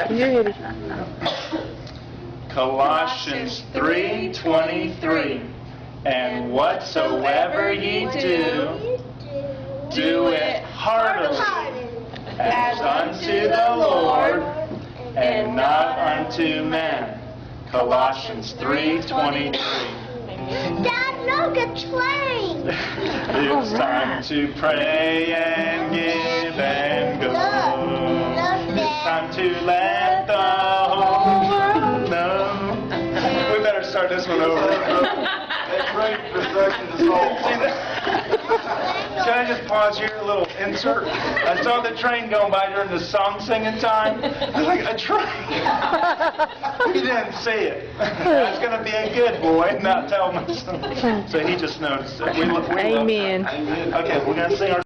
You're ready. Colossians 3:23. And whatsoever ye do, do it heartily, as unto the Lord, and not unto men. Colossians 3:23. Dad, look, a train! It's time to pray and give and go. It's time to let the whole world know. We better start this one over. That train perfected the soul. Can I just pause here, a little insert? I saw the train going by during the song singing time. I was like, a train? He didn't see it. I was going to be a good boy and not tell my son. So he just noticed it. We Amen. Okay, we're going to sing our